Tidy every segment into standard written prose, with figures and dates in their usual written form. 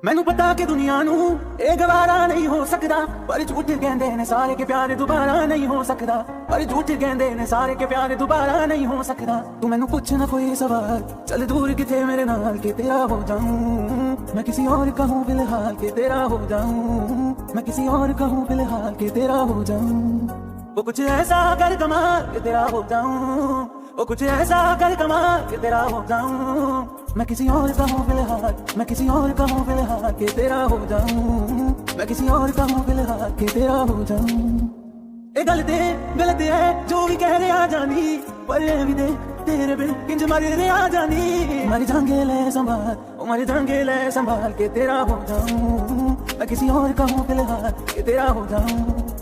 मैनू पता कि दुनिया नू ये गवारा नहीं हो सकता, पर झूठ कहंदे ने सारे के प्यार दोबारा नहीं हो सकता, पर झूठ कहंदे ने सारे के प्यार दोबारा नहीं हो सकता। तू मैनू पूछ ना कोई सवाल, चल दूर किथे मेरे नाल के तेरा हो जाऊं, मैं किसी और कहूँ फिलहाल के तेरा हो जाऊं, मैं किसी और कहूँ फिलहाल के तेरा हो जाऊं। वो कुछ ऐसा कर कमाल के तेरा हो जाऊं, वो कुछ ऐसा कर कमाल के तेरा हो जाऊं, मैं किसी और कहूँ फिलहाल, मैं किसी और कहूँ फिलहाल के तेरा हो जाऊं, मैं किसी और कहूँ फिलहाल के तेरा हो जाऊं। ए गलत है जो भी कह रहे आ जानी, पर भी दे तेरे बिन किंज मर रहे आ जानी। मर जाएंगे ले संभाल, ओ मर जाएंगे ले संभाल के तेरा हो जाऊं, मैं किसी और कहूँ फिलहाल के तेरा हो जाऊं।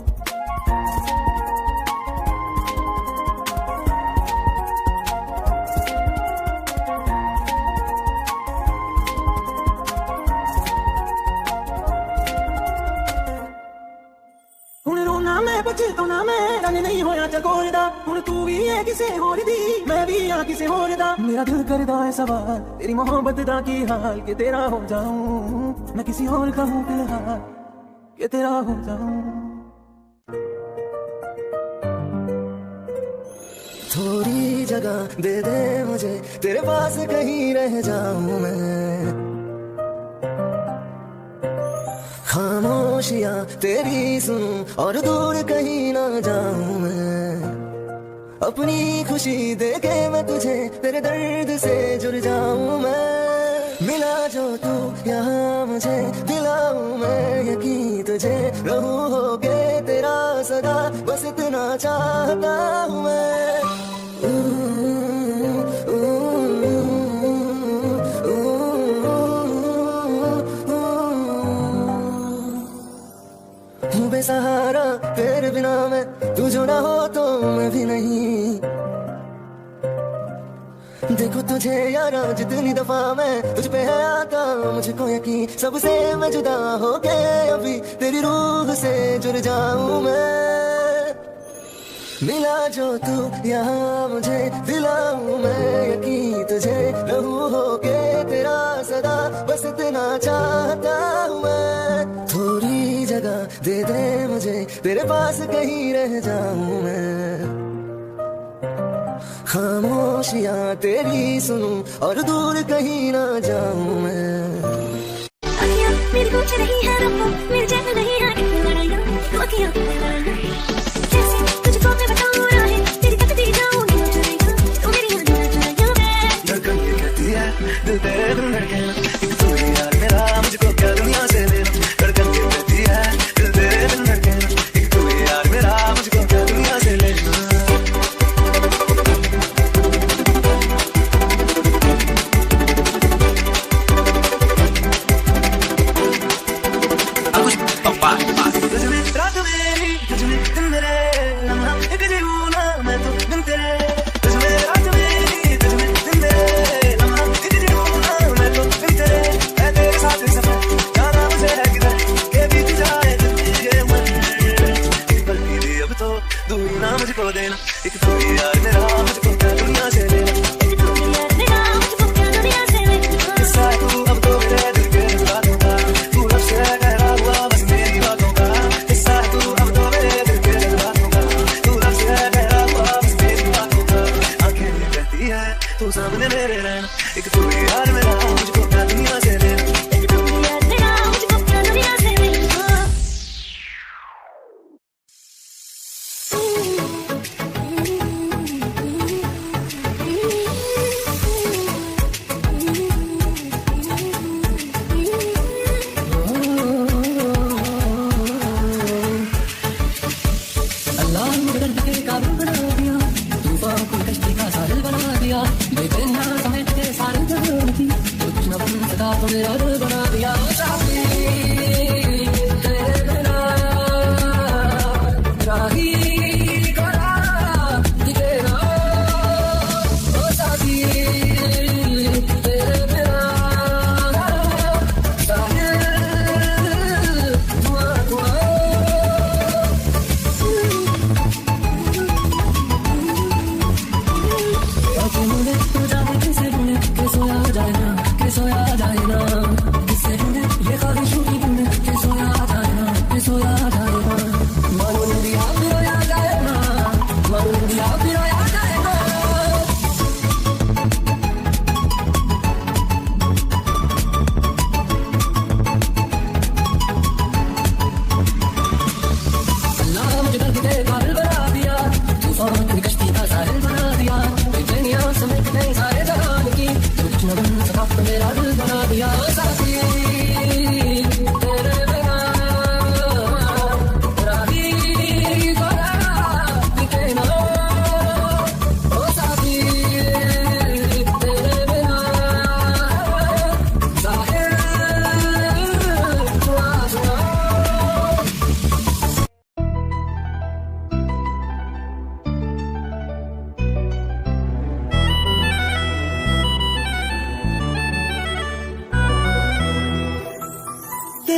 बचे तो ना मैं जाने नहीं होया चकोर दा, हुण तू भी है किसे होर दी, मैं भी हां किसे होर दा। मेरा दिल करदा है सवाल तेरी मोहब्बत दा की हाल के तेरा हो जाऊं, मैं किसी और कहूँ फिलहाल के तेरा हो जाऊं। थोड़ी जगह दे दे मुझे, तेरे पास कहीं रह जाऊं मैं, खामोशियां तेरी सुनूं और दूर कहीं ना जाऊं मैं। अपनी खुशी देके मैं तुझे तेरे दर्द से जुड़ जाऊं मैं। मिला जो तू यहाँ मुझे दिलाऊं मैं यकीन तुझे, रहूं होके तेरा सदा बस इतना चाहता हूँ मैं। बेसहारा तेरे बिना मैं, तू जो ना हो तो मैं भी नहीं। देखो तुझे यारा जितनी दफा मैं तुझ पे है आता मुझको यकीन, सबसे मैं जुदा हो गए अभी तेरी रूह से जुड़ जाऊं मैं। मिला जो तू यहाँ मुझे दिलाऊं मैं यकीन तुझे, रहूं होके तेरा सदा बस इतना चाहता हूँ मैं। थोड़ी जगह दे दे मुझे, तेरे पास कहीं रह जाऊं मैं, खामोशियां तेरी सुनूं और दूर कहीं ना जाऊं मैं। अखियां मेरी कुछ नहीं है रब्बा, मेरे चैन नहीं है कितनी लड़ाइयां, तू अखियां जैसे तुझको मैं बताऊं राहें, तेरी तकदीर जाऊं नहीं जाएगा, तू मेरी लड़ाइयां में। धड़कन ये कहती है दिल तेरे बिन धड़केगा, एक तू ही यार मेरा मुझको क्या दुनिया से लेना। धड़कन ये कहती है दिल तेरे बिन धड़केगा, एक तू ही यार मेरा मुझको क्या दुनिया से लेना।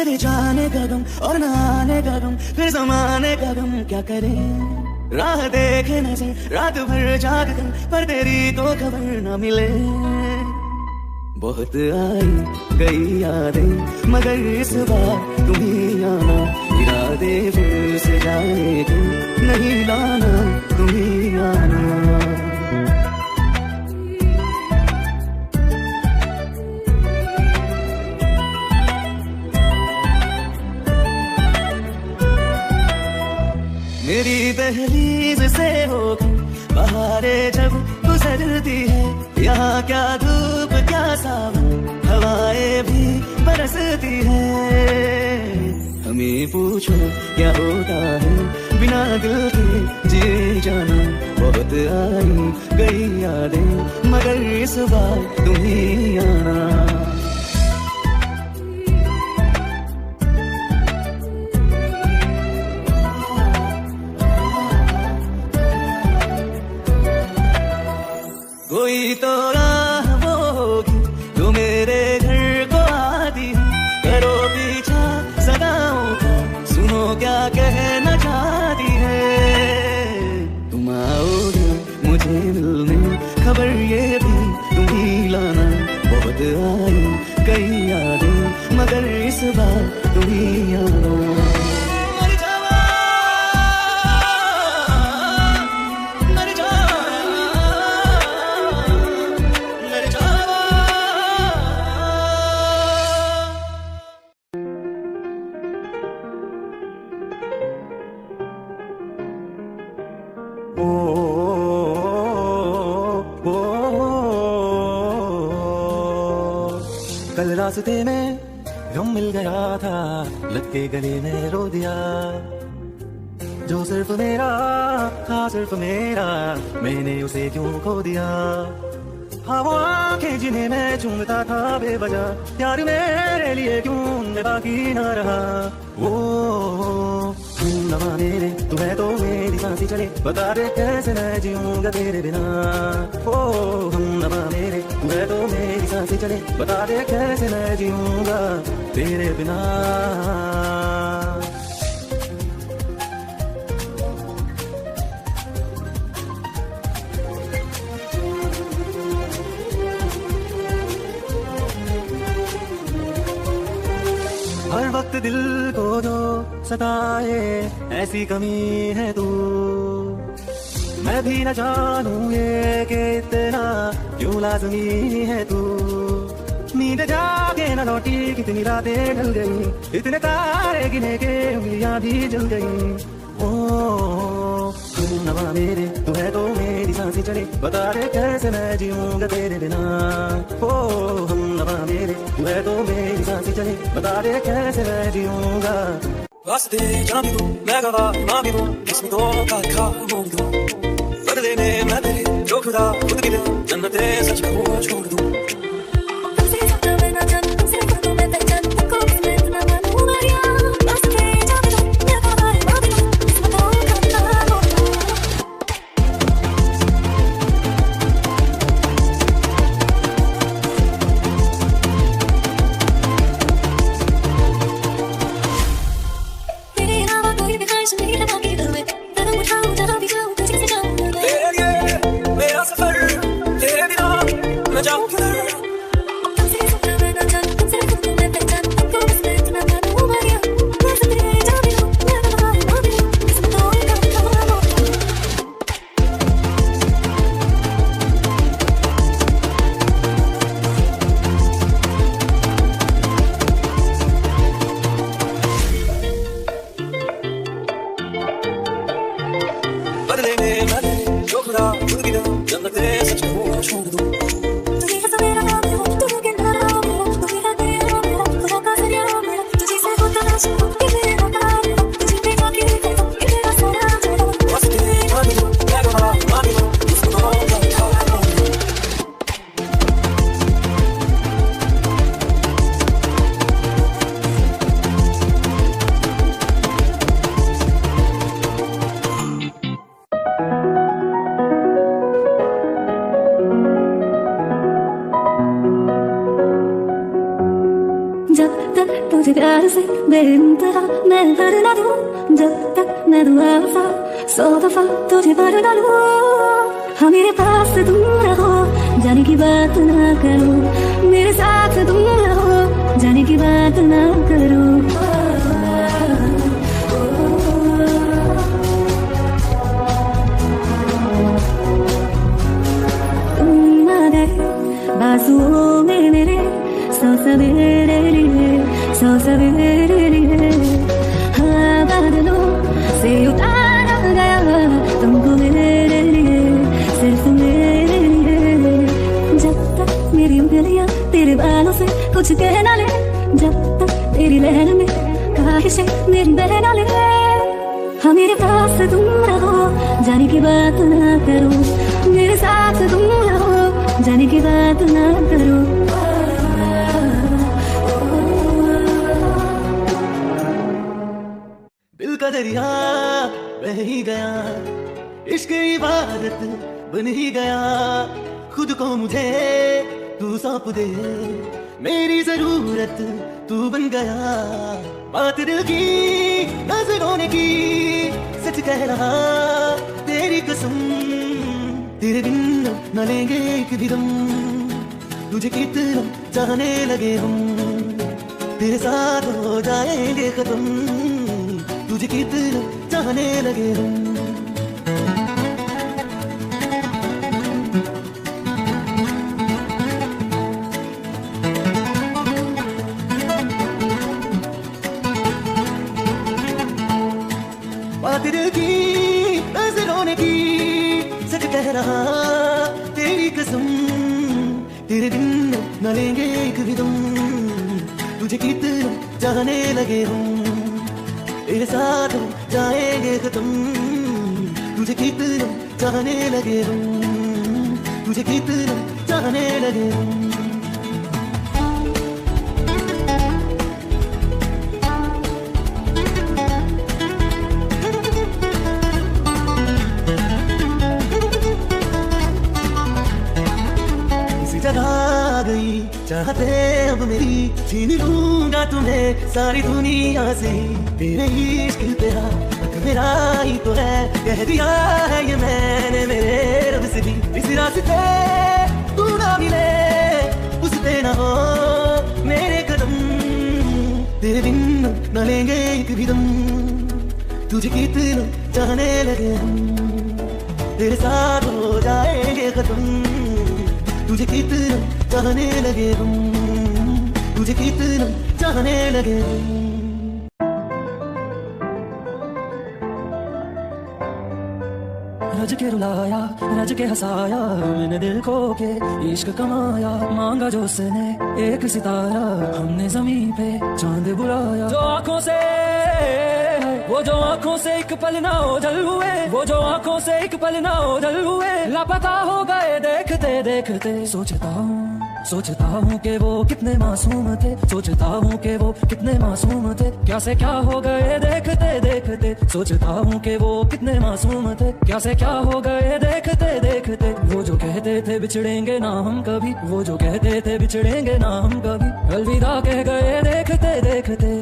तेरे जाने का गम और न आने का गम, फिर जमाने का गम क्या करे। राह देखे नजर रात भर जाग कर, पर तेरी तो खबर न मिले। बहुत आई गई यादें मगर इस बार तुम ही आना, इरादे फिर से जाने के नहीं लाना, तुम ही आना। मेरी दहलीज से होकर बहारें जब गुजरती है, यहाँ क्या धूप क्या सावन, हवाएं भी बरसती है। हमें पूछो क्या होता है बिना दिल के जी जाना। बहुत आई गई यादें मगर इस बार तुम ही आना। कोई तो राह वो होगी जो मेरे घर को आती है, करो पीछा सदाओं का, सुनो क्या कहना चाहती है। तुम आओगे मुझे मिलने, खबर ये भी तुम ही लाना। बहुत आई कई यादें मगर इस बार तुम ही आना। कल रास्ते में गम मिल गया था, लग के गले में रो दिया। जो सिर्फ मेरा था सिर्फ मेरा, मैंने उसे क्यों खो दिया। हाँ वो आंखें जिन्हें मैं चूमता था बेवजह, प्यार मेरे लिए क्यों उनमें बाकी न रहा। ओ नवा मेरे तू है तो मेरी सांसें चले, बता दे कैसे मैं जीऊंगा तेरे बिना। ओ हम नवा मेरे तू है तो मेरी सांसें चले, बता दे कैसे मैं जीऊंगा तेरे बिना। हर वक्त दिल को जो सताए ऐसी कमी है तू, मैं भी न जानूं ये कि इतना क्यों लाज़मी है तू। नींद जाके न लौटी कितनी रातें ढल गई, इतने तारे गिने के उंगलियां भी जल गई। ओ तू नवा मेरे तू है तो मेरी सांसें चले, बता दे कैसे मैं जीऊंगा तेरे बिना। ओ हम नवा मेरे तू है तो मेरी सांसें चले, बता दे कैसे मैं जीऊंगा। वास्ते जान भी दूं मैं गवाह मां भी दूं, किस्मत का लिखा मोड़ दूं। बदले में मैं तेरे जो खुदा खुद की दे, जन्नते सच को छोड़ दूं। तुमसे सपना मैं ना जानूं, तुमसे खुद मैं पहचान तुमको, मैं इतना मानूं मारिया। वास्ते जान भी दूं मैं गवाह मां भी दूं, किस्मत का लिखा मोड़ दूं। तेरे अलावा कोई भी ख्वाहिश नहीं लगा के दिल में, कदम उठाऊं जहाँ भी जाऊं तुझे से जाऊं मैं। तेरे लिए मेरा सफर, तेरे बिना मैं जाऊं तक तुझे प्यार से बेइंतहा मैं भर ना दूं, जब तक मैं दुआ वफा 100 दफा तुझे भर डालूं। हाँ मेरे पास तुम रहो, जाने की बात ना करो, मेरे साथ तुम रहो, जाने की बात ना करो। तुम आ गए बाजुओं में मेरे, 100 सवेरे लिए, 100 सवेरे लिए। हाँ बादलों से उतारा गया तुमको मेरे लिए, सिर्फ मेरे लिए। जब तक मेरी उंगलियां तेरे बालों से कुछ कह ना ले, जब तक तेरी लहर में ख्वाहिशें मेरी बह ना ले। हाँ मेरे पास तुम रहो, जाने की बात ना करो, मेरे साथ तुम रहो, जाने की बात ना करो। दिल का दरिया बह ही गया, इश्क इबादत बन ही गया, खुद को मुझे तू सौंप दे, मेरी जरूरत तू बन गया। बात दिल की नजरों ने की, सच कह रहा तेरी कसम, तेरे बिन न लेंगे एक भी दम, तुझे कितना चाहने लगे हम, तेरे साथ हो जाएंगे खत्म, तुझे कितना चाहने लगे हम। बात दिल की नजरों ने की, सच कह रहा तेरी कसम, तेरे बिन न लेंगे एक भी दम, तुझे कितना चाहने लगे हम, तेरे साथ जाएंगे खत्म, तुझे कितना चाहने लगे हम, तुझे कितना चाहने लगे हम। जगा गई चाहते अब मेरी, छीन लूंगा तुम्हें सारी दुनिया से, तेरे इश्क पे हक मेरा ही तो है, कह दिया है ये मैंने मेरे रब से भी। इस रास्ते तू ना मिले उस पे ना हो मेरे कदम, तेरे बिन न लेंगे एक भी दम, तुझे कितना चाहने लगे हम, तेरे साथ हो जाएंगे खत्म, तुझे कितना चाहने लगे हम, तुझे कितना चाहने लगे हम। रज के रुलाया रज के हंसाया, मैंने दिल को के इश्क कमाया, मांगा जो उसने एक सितारा, हमने जमीन पे चांद बुलाया। जो आंखों से वो जो आंखों से एक पल ना ओझल हुए, वो जो आंखों से एक पल ना ओझल हुए, लापता हो गए देखते देखते। सोचता हूँ कि वो कितने मासूम थे, सोचता हूँ कि वो कितने मासूम थे, क्या से क्या हो गए देखते देखते। सोचता हूँ कि वो कितने मासूम थे, क्या से क्या हो गए देखते देखते। वो जो कहते थे बिछड़ेंगे ना हम कभी, वो जो कहते थे बिछड़ेंगे ना हम कभी, अलविदा कह गए देखते देखते।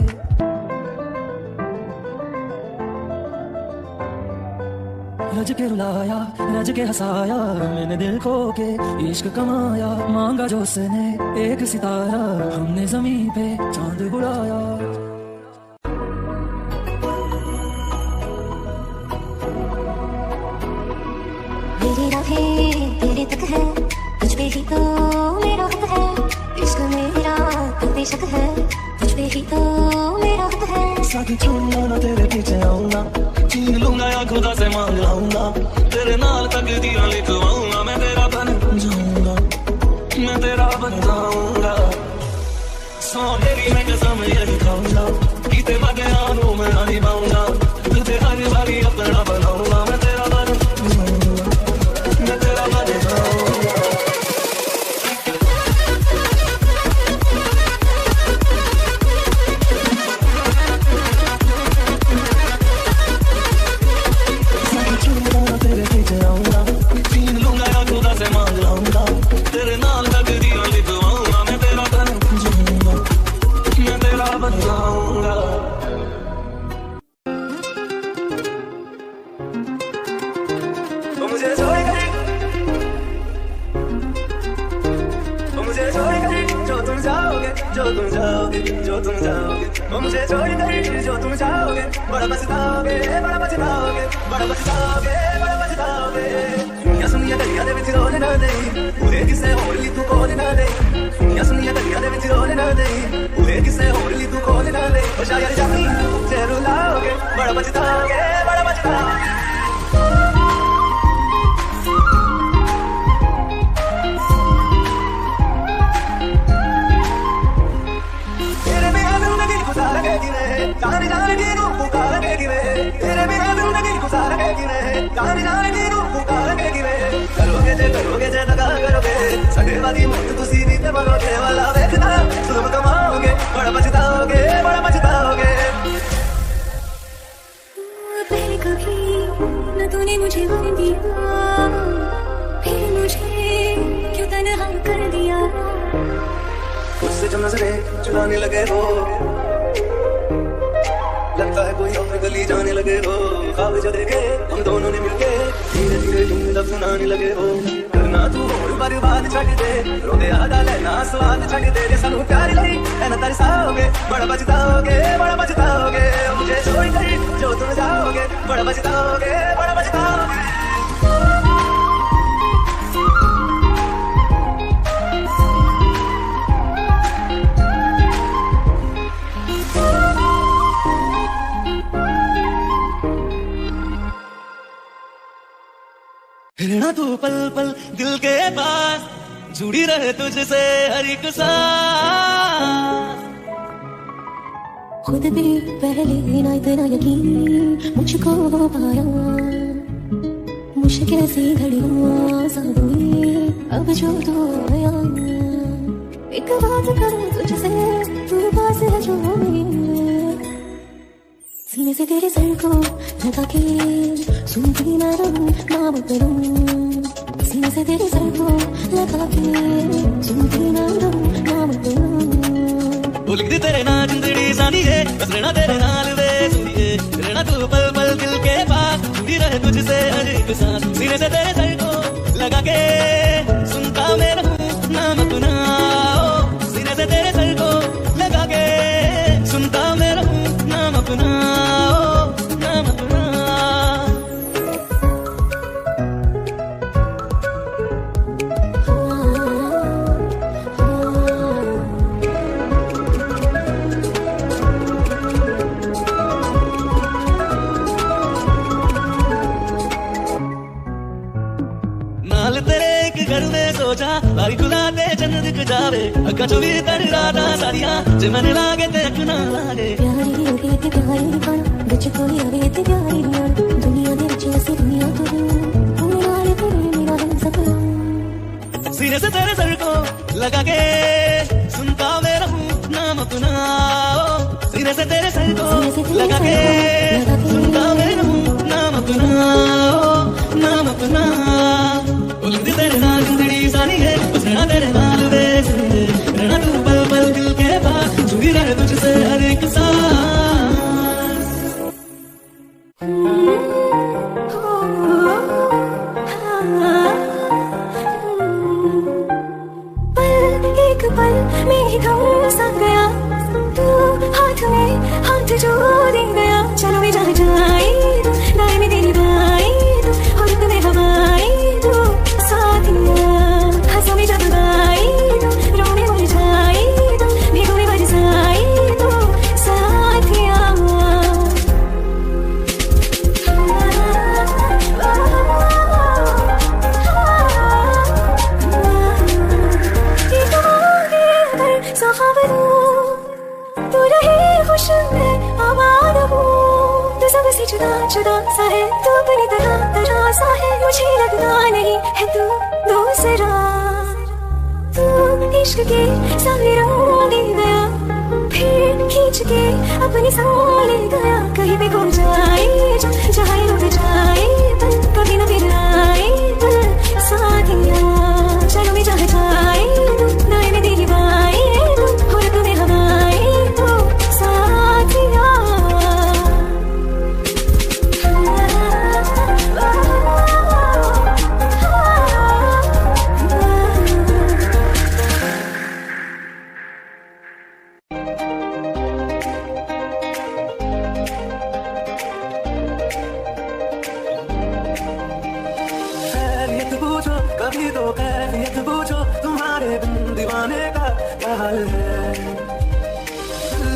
रज के रुलाया रज के हंसाया, मैंने दिल को के इश्क कमाया, मांगा जो उसने एक सितारा, हमने जमीन पे चांद बुलाया। मेरी राहें तेरे तक है, तुझ पे ही तो मेरा हक है, इश्क मेरा बेशक है, तुझ पे ही तो मेरा हक है। साथी चुनना ना तेरे पीछे आऊंगा, छीन लूंगा या खुदा से मांग लाऊंगा, तेरे नाल तकदीर लिखवाऊंगा, मैं तेरा बन जाऊंगा, मैं तेरा बन जाऊंगा। सौ तेरी मैं कसम यही खाऊंगा, किते बगैर मैं नहीं पाऊंगा, तुझे हर बारी अपना बनाऊंगा, मैं तेरा बन जाऊंगा, मैं तेरा बन जाऊंगा। तेरे नाल तकदीर लिखवाऊंगा, मैं तेरा बन जाऊंगा, मैं तेरा मुझे छोड़कर जो तुम जाओगे, जो तुम जाओगे, जो तुम जाओगे, वो मुझे छोड़कर जो तुम जाओगे, बड़ा पछताओगे, बड़ा पछताओगे, बड़ा पछताओगे, बड़ा पछताओगे। सुनिया गलियां दे विच रोल ना दे, पूरे किसे होर ली तू कोल ना दे। सुनिया गलियां दे विच रोल ना दे, पूरे किसे होर ली तू कोल ना दे। ओ शायर जानी जे रुलाओगे, बड़ा पछताओगे, बड़ा पछताओगे। जाने जाने की रूह पुकारेगी वे, तेरे बिना जिंदगी गुजारेगी वे। जाने जाने की रूह पुकारेगी वे, करोगे जे दगा करोगे, सगे वाली मौत तुसी भी ते मरोगे। वाला देखना जुल्म कमाओगे, बड़ा पछताओगे, बड़ा पछताओगे। पहले कभी न तूने मुझे वन दिया, फिर मुझे क्यों तन्हा कर दिया। उससे जो नजरें चुराने लगे हो, लगता है कोई और गली जाने लगे हो। ख्वाब जो देखे हम दोनों ने मिलके, धीरे धीरे तुम लफ्ज़ सुनाने लगे हो। करना तू और बर्बाद छड़ दे, रोदे आदा लेना स्वाद छड़ दे। जे सानू प्यार लई ऐना तरसाओगे, बड़ा पछताओगे, बड़ा पछताओगे। मुझे छोड़कर जो तुम जाओगे, बड़ा पछताओगे, बड़ा पछताओगे। रहना तू पल पल दिल के पास, जुड़ी रहे तुझसे हर एक सांस। खुद भी पहले ना इतना यकीन मुझको हो पाया, मुश्किल सी घड़ियां साथ हुई अब जो तो आया। एक बात करूं तुझसे, तू पास है जो मेरे, सीने से तेरे सर को लगा के सुनती ना रहूं नाम करूं। सीने से तेरे सर को लगा के सुनती ना रहूं नाम करूं। वो लिख दी तेरे नाम जिंदड़ी जानी है, बस रहना तेरे नाल वे सुनिए। रहना तू पल पल दिल के पास, जुड़ी रहे तुझसे हर एक सांस। सीने से तेरे सर को लगा के सुनता मैं रहूं नाम अपना। सीने से तेरे सर को लगा के सुनता मैं रहूं नाम अपना, नाम अपना। नाल तेरे एक घर में सो जा, बारी खुला ते चंद दिख जावे। अक्का चो भी तर राता सारिया, जे मन लागे ते अख ना लागे। प्यारी होगे ते प्यारी निकाल, बिच कोई आवे ते प्यारी निकाल। दुनिया दे विच ऐसी दुनिया तो तू नाल करे मेरा हम सपना। सीने से तेरे सर को लगा के सुनता मैं रहूं नाम अपना। सीने से तेरे सर को लगा के सुनता मैं रहूं नाम अपना, नाम अपना। बोलती तेरे नाल जिंदड़ी सानी है, बस रहना तेरे नाल वे सुनिए। रहना तू पल पल दिल के पास, जुड़ी रहे तुझसे हर एक सांस। एक पल में ही थम सा गया, तू हाथ में हाथ जो दे गया। चलो मैं जहाँ जाए तू, दाएं में तेरी बाएं तू, और तुम्हें हवाएं तू साथिया। हंसों में जब गाए तू, रोने मर जाए तू, भीगों में बरसाए तू साथिया। तू रहे खुश मैं आबाद हूँ, तू सबसे जुदा जुदा सा है। तू अपनी तरह तरह सा है, मुझे लगता नहीं है तू दूसरा। तू इश्क के सारे रंग दे गया, फिर खींच के अपनी सांस ले गया। कहीं पे खो जाए जहाँ रुक जाए पल, कभी न फिर आए पल साथिया। चलो मैं जहाँ जाए तू, दाएं में तेरी बाएं तू, और तुम्हें हवाएं तू साथिया। क्या हाल है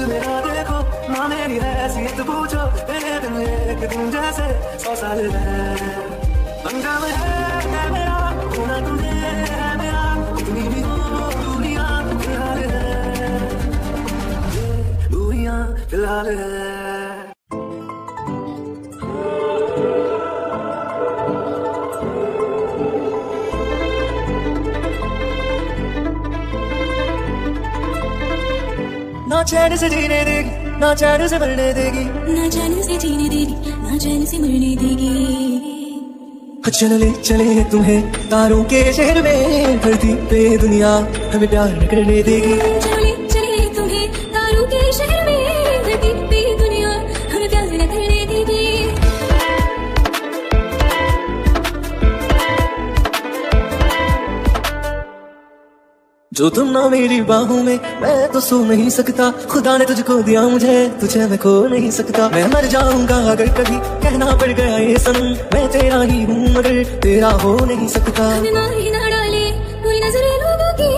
मेरा देखो ना मेरी हैसियत पूछो तेरे दिल एक दिन जैसे 100 साल है अंजाम है मेरा होना तुझे है मेरा इतनी भी हो दुनिया फिलहाल है दुनिया फिलहाल है ना चैन से जीने देगी ना चैन से मरने देगी ना चैन से जीने देगी ना चैन से मरने देगी चले तुम्हें तारों के शहर में धरती पे दुनिया हमें प्यार न करने देगी चले तुम्हें तारों के शहर में धरती पे दुनिया हमें प्यार न करने देगी जो तुम ना मेरी बाहों में मैं तो सो नहीं सकता खुदा ने तुझको दिया मुझे तुझे मैं खो नहीं सकता मैं मर जाऊंगा अगर कभी कहना पड़ गया ये सनम मैं तेरा ही हूँ मगर तेरा हो नहीं सकता हमें मारे ना डाले कोई नजर लोगों की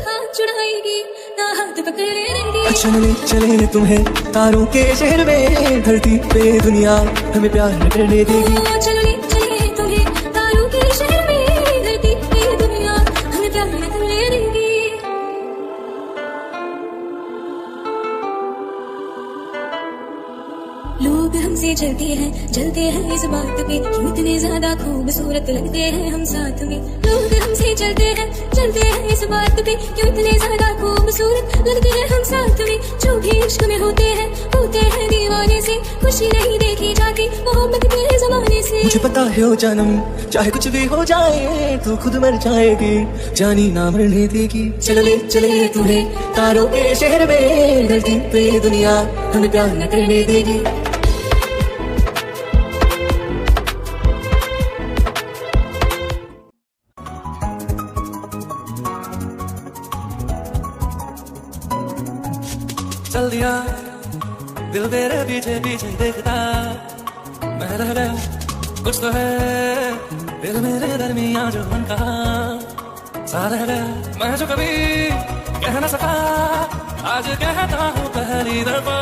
हाथ चुड़ाएगी ना हाथ पकड़ लेंगे चले तुम्हें तारों के शहर में धरती पे दुनिया हमें प्यार न करने देगी चले तुम्हें तारों के शहर में धरती पे दुनिया हमें प्यार न करने देगी लोग हमसे जलते हैं इस बात पे क्यों इतने ज्यादा खूबसूरत लगते हैं हम साथ में लोग हमसे जलते हैं इस बात पे क्यों इतने ज्यादा खूबसूरत लगते हैं हम साथ में जो भी इश्क में होते हैं दीवाने से खुशी नहीं देखी जाती मोहब्बत के जमाने से मुझे पता है ओ जानम चाहे कुछ भी हो जाए तू खुद मर जाएगी जानी ना मरने देगी चले तुम्हें तारों के शहर में धरती पे दुनिया हमें प्यार न करने देगी चल दिया दिल तेरे पीछे पीछे देखता मैं रह गया कुछ तो है दिल मेरे दरमियां जो मन कहा सा रह गया मैं जो कभी कह न सका आज कहता हूँ पहली दफा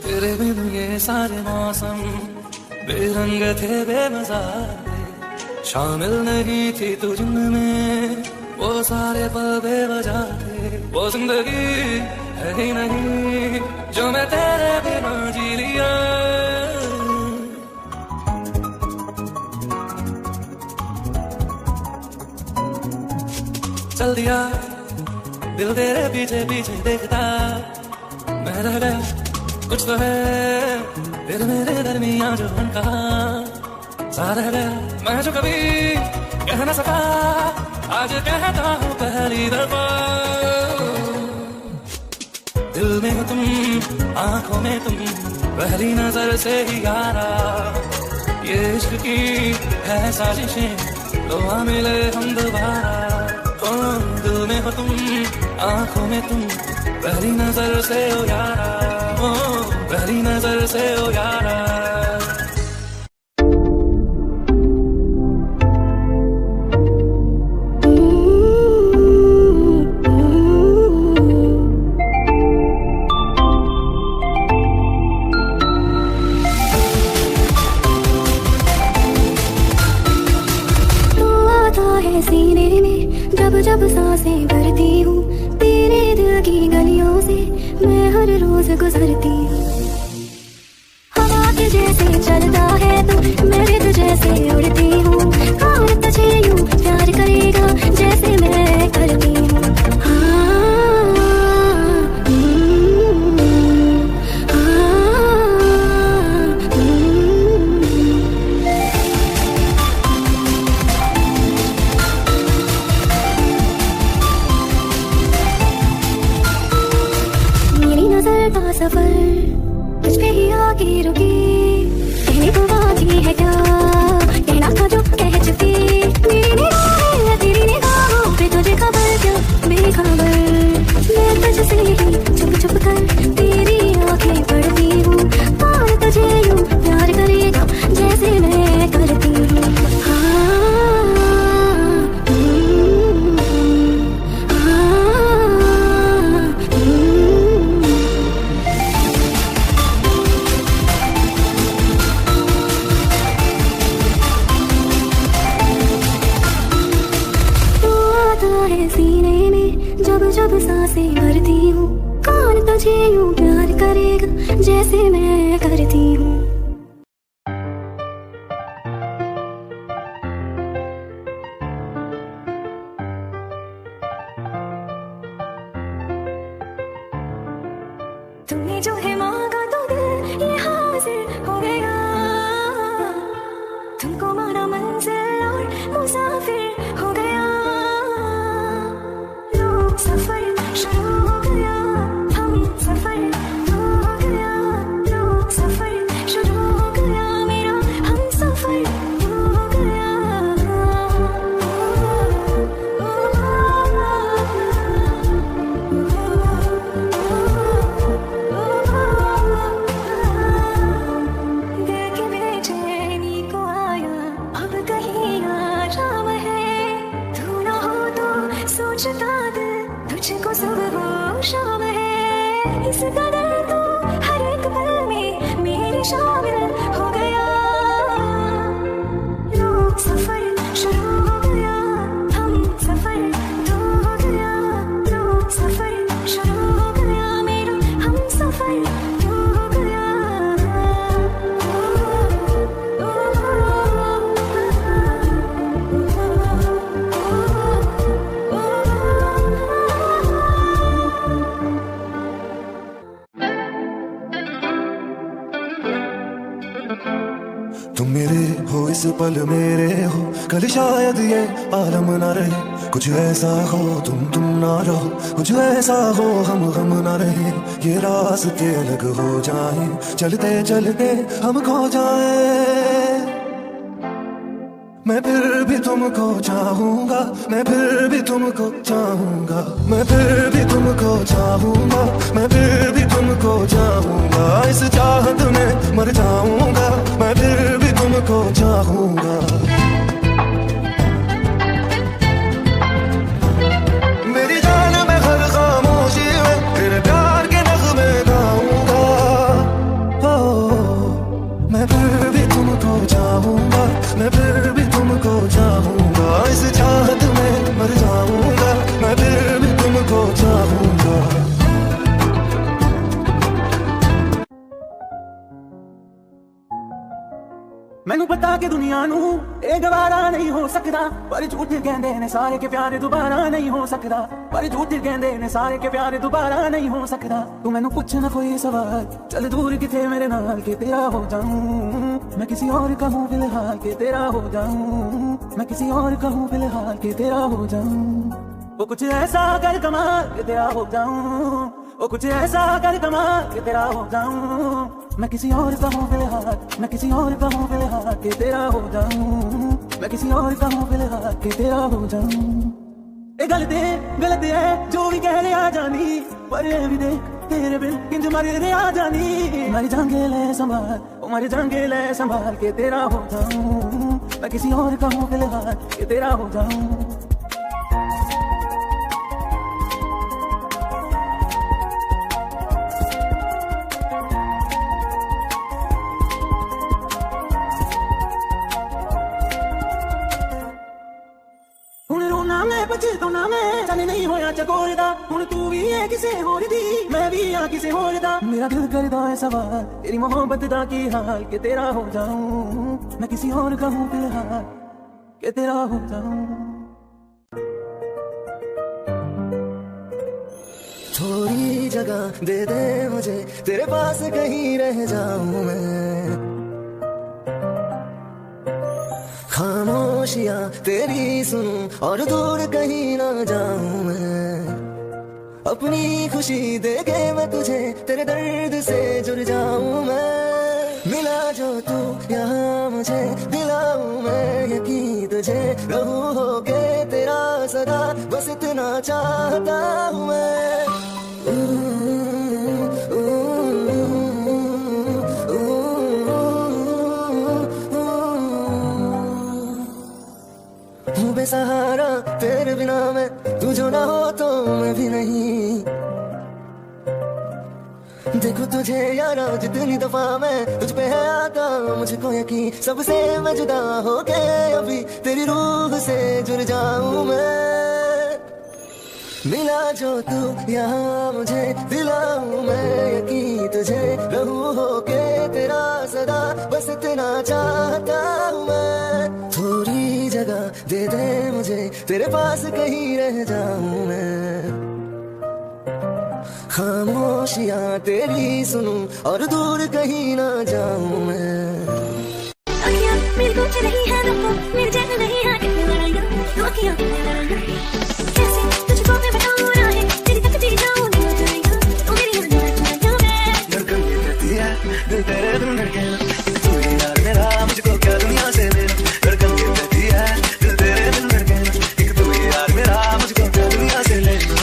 तेरे बिन ये सारे मौसम बेरंग थे बेमजा थे शामिल नहीं थी तू जिनमें वो सारे पल बेवजह थे वो जिंदगी है ही नहीं जो मैं तेरे बिना जी लिया चल दिया दिल तेरे पीछे पीछे देखता मैं रह गया कुछ तो है दिल मेरे दरमियां जो मन कहा सा रह गया मैं जो कभी कह न सका आज कहता हूँ पहली दफा दिल में हो तुम आंखों में तुम पहली नजर से ही यारा ये इश्क की है साजिशें लो आ मिले हम दोबारा दिल में हो तुम आंखों में तुम पहली नजर से हो यारा पहली नजर से हो यारा जब सांसें भरती हूँ तेरे दिल की गलियों से मैं हर रोज गुजरती हूँ हवा के जैसे चलता है तू मैं भी तुझे उड़ती हूँ कौन तुझे यूं प्यार करेगा जैसे मैं करती हूँ सफर तुझ पे ही आके रुकी कहने को बाकी है क्या कहना था जो कह चुकी मेरी निगाहें तेरी निगाहों जब जब सांसें भरती हूँ। कौन तुझे यूं प्यार करेगा जैसे मैं करती हूँ। तुमने जो है मांगा तो दिल ये हाजिर हो गया। तुमको माना मंजिल और मुसाफिर हो गया। लो सफर शुरू हो गया। हम सफर हो गया। लो सफर शुरू हो गया। मेरा हम सफर हो गया। दिल के बेचैनी को आया अब कहीं आराम है। तू ना हो तो सोचता दिल तुझको सुबह हो शाम है। इस कदर तो हर एक पल में मेरी शामिल हो गया। लो सफर शुरू हो गया। हम सफर हो गया। लो सफर शुरू हो गया। मेरा हम सफर हो गया। तुम मेरे हो इस पल मेरे हो, कल शायद ये आलम ना रहे। कुछ ऐसा हो तुम ना रहो, कुछ ऐसा हो हम ना रहे। ये रास्ते अलग हो जाए, चलते चलते हम खो जाए। मैं फिर भी तुमको चाहूंगा, मैं फिर भी तुमको चाहूंगा, मैं फिर भी तुमको चाहूंगा, मैं फिर भी तुमको चाहूंगा। इस चाहत में मर जाऊंगा, मैं फिर भी तुमको चाहूंगा। मेरी जान में हर खामोशी में तेरे प्यार के नगमे गाऊंगा। मैं फिर भी तुमको चाहूंगा, मैं फिर भी तुमको चाहूंगा। इस चाहत में मर जाऊंगा, मैं फिर भी तुमको चाहूंगा। मैनू पता कि दुनिया नू ये गवारा नहीं हो सकता, पर झूठ कहंदे ने सारे के प्यार दोबारा नहीं हो सकता। पर झूठ कहंदे ने सारे के प्यार दोबारा नहीं हो सकता। तू मैनू पूछ ना कोई सवाल, चल दूर किथे मेरे नाल के तेरा हो जाऊं। मैं किसी और का हूँ फिलहाल के तेरा हो जाऊं। मैं किसी और का हूँ फिलहाल के तेरा हो जाऊं। वो कुछ ऐसा कर कमाल के तेरा हो जाऊं। वो कुछ ऐसा कर कमाल के तेरा हो जाऊं। मैं किसी और का हूँ फिलहाल, मैं किसी और का हूँ फिलहाल के तेरा हो जाऊं। मैं किसी और का हूँ फिलहाल के तेरा हो जाऊं। ये गलत है जो भी कह लिया जानी, पर ये भी देख तेरे बिन किंज मर रहा जानी। मर जाएंगे ले संभाल, ओ मर जाएंगे ले संभाल के तेरा हो जाऊं। मैं किसी और का हूँ फिलहाल के तेरा हो जाऊं। तो ना मैं जाने नहीं होया चकोरदा, हुण तू भी है किसे होर दी, मैं भी आ किसे होर दा। मेरा दिल करदा है सवाल तेरी मोहब्बत दा की हाल के तेरा हो जाऊं। मैं किसी और का हूँ फिलहाल के तेरा हो जाऊं। थोड़ी जगह दे दे मुझे, तेरे पास कहीं रह जाऊं मैं। खामोशियां तेरी सुनूं और दूर कहीं ना जाऊं मैं। अपनी खुशी दे के मैं तुझे तेरे दर्द से जुड़ जाऊं मैं। मिला जो तू यहाँ मुझे दिलाऊं मैं यकीन तुझे। रहूं होके तेरा सदा बस इतना चाहता हूँ मैं। बेसहारा तेरे बिना मैं, तू जो ना हो तो मैं भी नहीं। देखो तुझे यारा जितनी दफा मैं तुझ पे है आता, मुझको यकीन सबसे मैं जुदा हो के अभी तेरी रूह से जुड़ जाऊं मैं। मिला जो तू यहाँ मुझे, दिलाऊं मैं यकीन तुझे, रहूं होके तेरा सदा, बस इतना चाहता हूँ मैं। थोड़ी जगह दे दे मुझे, तेरे पास कहीं रह जाऊं मैं। खामोशियाँ तेरी सुनूं और दूर कहीं ना जाऊं मैं। अखियाँ मेरी गूंज रही है रब्बो, मेरे चैन नहीं है कितनी लड़ाइयाँ, तो अखियाँ कैसे तुझको मैं बताऊँ राहें, तेरी तकदीर जाऊँ नहीं जाएगा, तो मेरी हंडियाँ मैं। धड़कन ये कहती है दिल तेरे बिन धड़के, तू ही यार मेरा, मुझको क्या दुनिया से लेना। धड़कन ये कहती है दिल तेरे बिन धड़के, एक तू ही यार मेरा, मुझको क्या दुनिया से लेना।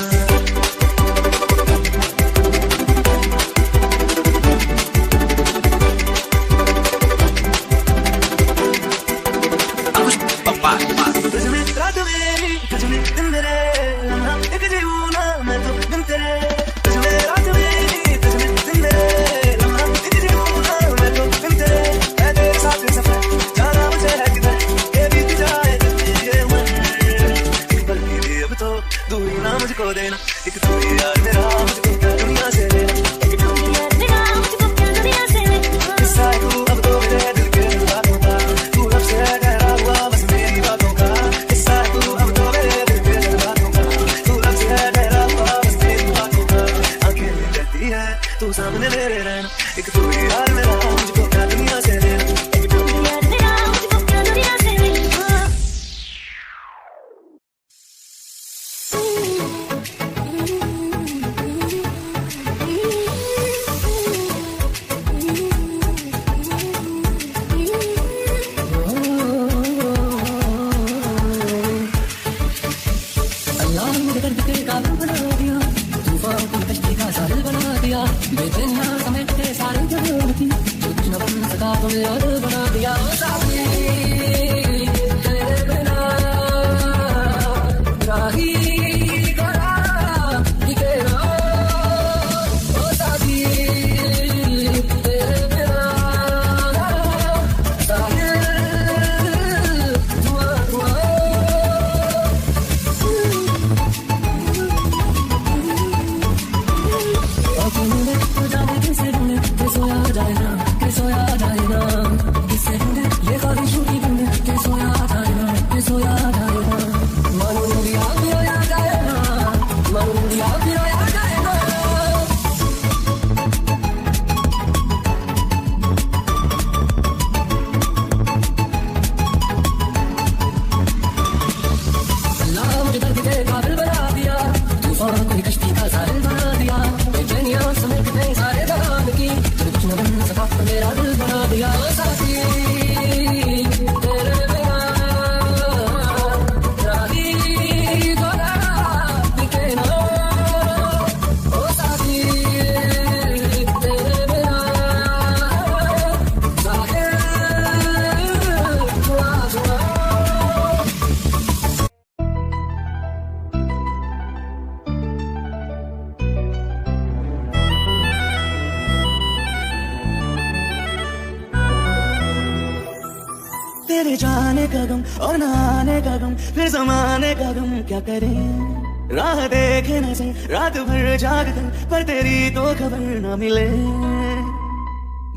तेरे जाने का गम और न आने का गम, फिर जमाने का गम क्या करें। राह देखे नजर रात भर जागते, पर तेरी तो खबर न मिले।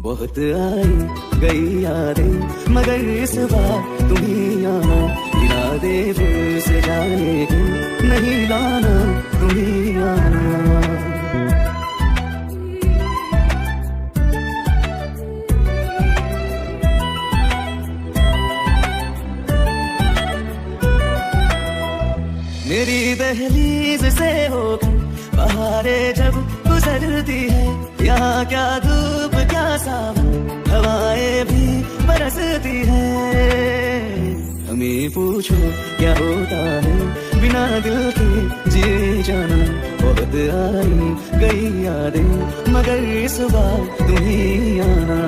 बहुत आई गई यादें मगर इस बार तुम ही आना, इरादे फिर से जाने के नहीं लाना, तुम ही आना। मेरी दहलीज से होकर बहारें जब गुजरती है, यहाँ क्या धूप क्या सावन, हवाएं भी बरसती है। हमें पूछो क्या होता है बिना दिल के जी जाना। बहुत आई गई यादें मगर इस बार तुम ही आना।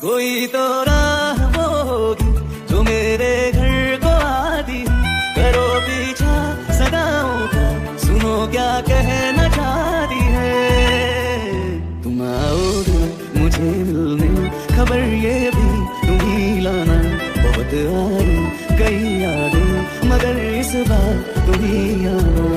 कोई तो राह वो होगी जो मेरे घर को आती है, करो पीछा सदाओं का, सुनो क्या कहना चाहती है। तुम खबर ये भी तुम ही लाना। बहुत आई कई यादें मगर इस बार तुम ही आना।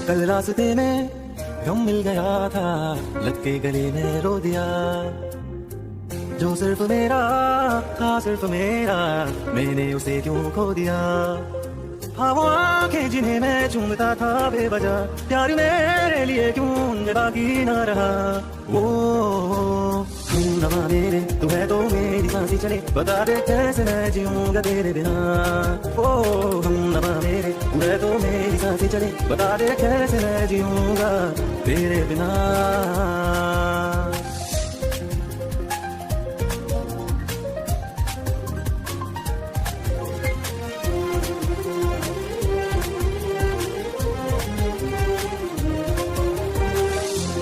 कल रास्ते में गम मिल गया था, लग के गले में रो दिया। जो सिर्फ मेरा था सिर्फ मेरा, मैंने उसे क्यों खो दिया। हाँ वो आंखें जिन्हें मैं चूमता था बेवजह, प्यार मेरे लिए क्यों उनमें बाकी ना रहा। वो नवा मेरे तू है तो मेरी सांसें चले, बता दे कैसे मैं जीऊंगा तेरे बिना। ओ हम नवा मेरे तू है तो मेरी सांसें चले, बता दे कैसे मैं जीऊंगा तेरे बिना।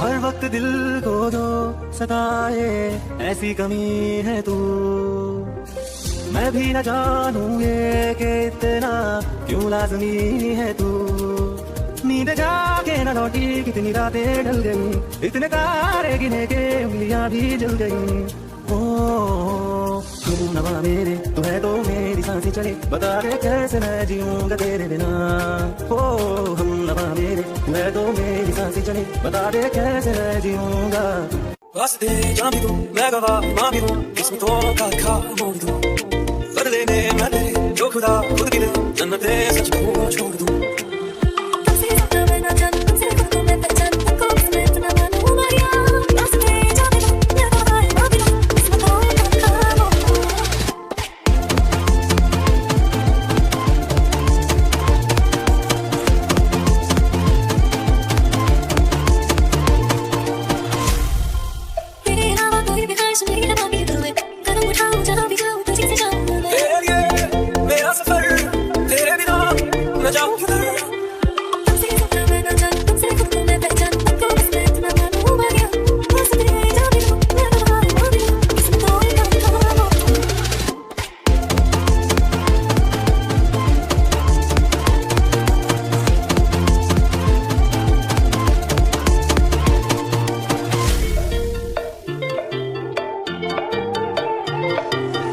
हर वक्त दिल को जो सताए ऐसी कमी है तू, मैं भी न जानूं ये कि इतना क्यों लाज़मी है तू। नींद जाके न लौटी कितनी रातें ढल गई, इतने तारे गिने के उंगलियां भी जल गई। ओ तू नवा मेरे तू है तो मेरी सांसें चले, बता दे कैसे मैं जीऊंगा तेरे बिना। ओ हम नवा मेरे तू है तो मेरी सांसें चले, बता दे कैसे मैं जीऊंगा। वास्ते जान भी दूं मैं गवाह मां भी दूं, किस्मतों का लिखा मोड़ दूं। बदले में मैं तेरे जो खुदा खुद की दे, जन्नते सच को छोड़ दूं। तुमसे सपना मैं ना जान, तुमसे खुद को मैं पहचान, तुमको मैं इतना मानूं मारिया। रास्ते जान भी दूं मैं गवाह मां भी दूं, किस्मतों का लिखा मोड़ दूं। तेरे अलावा कोई भी ख्वाहिश नहीं है बाकी तुम्हें, कदम उठाऊं जहाँ भी जाऊं तुझी से जाऊं मैं। तेरे लिए मेरा सफर, तेरे बिना न जाऊं किधर। तुमसे सपना मैं ना जान, तुमसे खुद को मैं पहचान, तुमको मैं इतना मानूं मारिया। रास्ते जान भी दूं मैं गवाह मां भी दूं, किस्मतों का लिखा मोड़ दूं।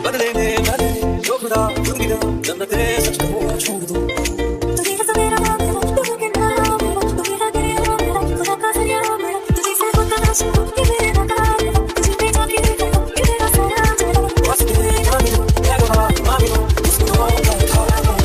बदले में मैं तेरे जो खुदा खुद की दे, जन्नते सच को छोड़ दूं। तुझे से मेरा नाम है, तू के नाम है, तू मेरा तेरे नाम है, खुदा का सलाम है। तुझे से खुद का नाम है, कि मेरा नाम है, तुझे पे जाके देखो कि मेरा सलाम है। वास्ते जान भी दूं मैं गवाह मां भी दूं, किस्मतों का लिखा मोड़ दूं।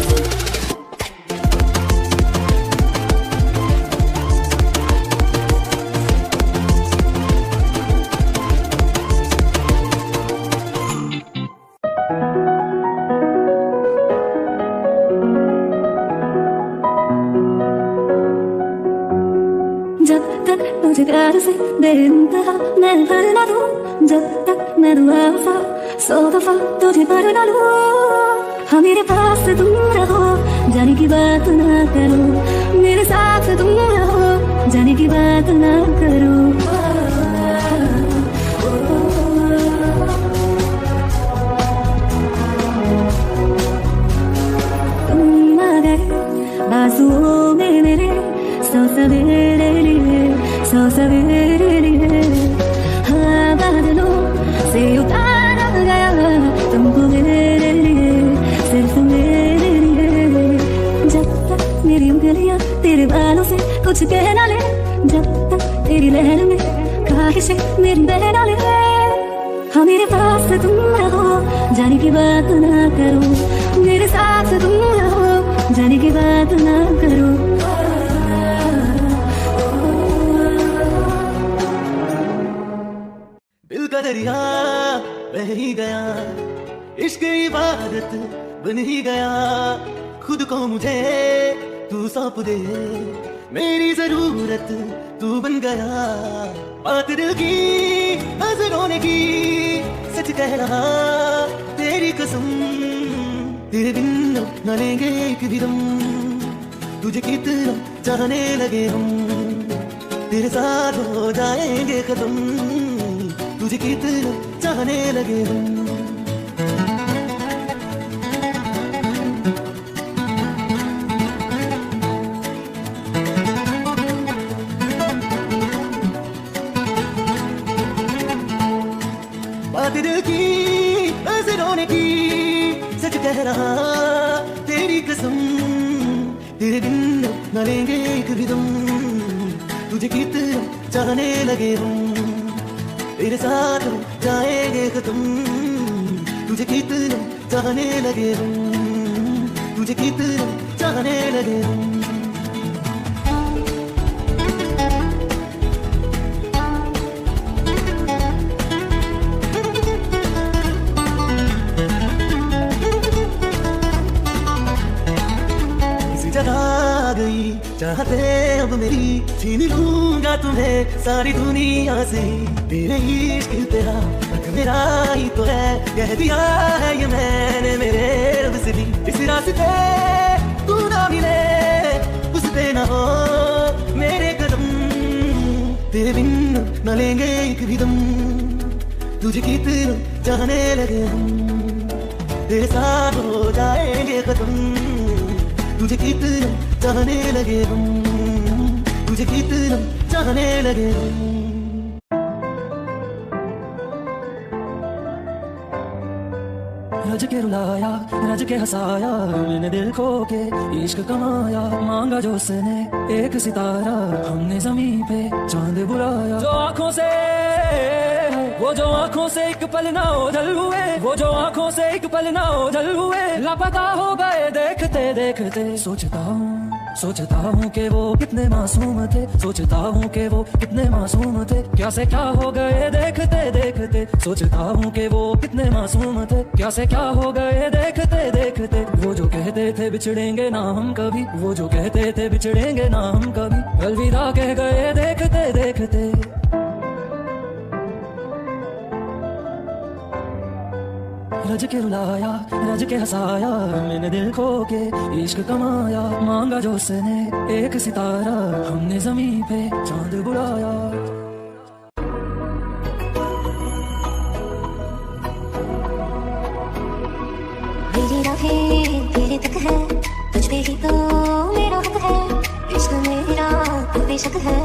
जब तक तुझे प्यार से बेइंतहा मैं भर ना दूं, जब तक मैं दुआ वफा 100 दफा तुझे भर ना लूं। हाँ मेरे पास तुम रहो, जाने की बात ना करो, मेरे साथ तुम रहो, जाने की बात ना करो। तुम आ गए बाजुओं में मेरे, 100 सवेरे लिए, 100 सवेरे लिए। हाँ बादलों से उतारा गया तुमको मेरे लिए, सिर्फ मेरे लिए। जब तक मेरी उंगलियां तेरे बालों से कुछ कह ना ले, जब तक तेरी लहर में ख्वाहिशें मेरी बह ना ले। हाँ मेरे पास तुम रहो, जाने की बात ना करो, मेरे साथ तुम रहो, जाने की बात ना करो। दिल का दरिया बह ही गया, इश्क इबादत बन ही गया। खुद को मुझे तू सौंप दे, मेरी जरूरत तू बन गया। बात दिल की नजरों ने की, सच कह रहा तेरी कसम, तेरे बिन न लेंगे एक भी दम, तुझे कितना चाहने लगे हम, तेरे साथ हो जाएंगे खत्म, तुझे कितना चाहने लगे हम। बात दिल की ऐसे रोने की, सच कह रहा तेरी कसम, तेरे बिन न लेंगे एक भी दम, तुझे कितना चाहने लगे हम, तेरे साथ जाएंगे खत्म, तुझे कितना चाहने लगे हम, तुझे कितना चाहने लगे हम। जगा गई चाहते अब मेरी, छीन लूंगा तुम्हें सारी दुनिया से, तेरे इश्क तेरा हक मेरा ही तो है, कह दिया है ये मैंने मेरे रब से भी, इस रास्ते तू ना मिले उस पे ना हो मेरे कदम, तेरे बिन न लेंगे एक भी दम, तुझे कितना चाहने लगे हम, तेरे साथ हो जाएंगे खत्म, तुझे कितना चाहने लगे हम, तुझे कितना चाहने लगे हम। रज के रुलाया रज के हंसाया, मैंने दिल खो के इश्क कमाया, मांगा जो उसने एक सितारा, हमने जमीन पे चांद बुलाया, जो आंखों से वो जो आंखों से एक पल ना ओझल हुए, वो जो आंखों से एक पल ना ओझल हुए, लापता हो गए देखते देखते, सोचता हूँ कि वो कितने मासूम थे, सोचता हूँ कि वो कितने मासूम थे, क्या से क्या हो गए देखते देखते, सोचता हूँ कि वो कितने मासूम थे, क्या से क्या हो गए देखते देखते, वो जो कहते थे बिछड़ेंगे ना हम कभी, वो जो कहते थे बिछड़ेंगे ना हम कभी, अलविदा कह गए देखते देखते। रज के रुलाया रज के हंसाया, मैंने दिल खो के इश्क कमाया, मांगा जो उसने एक सितारा, हमने जमीन पे चांद बुलाया। मेरी राहें तेरे तक है, तुझ पे ही तो मेरा हक है, इश्क मेरा बेशक है,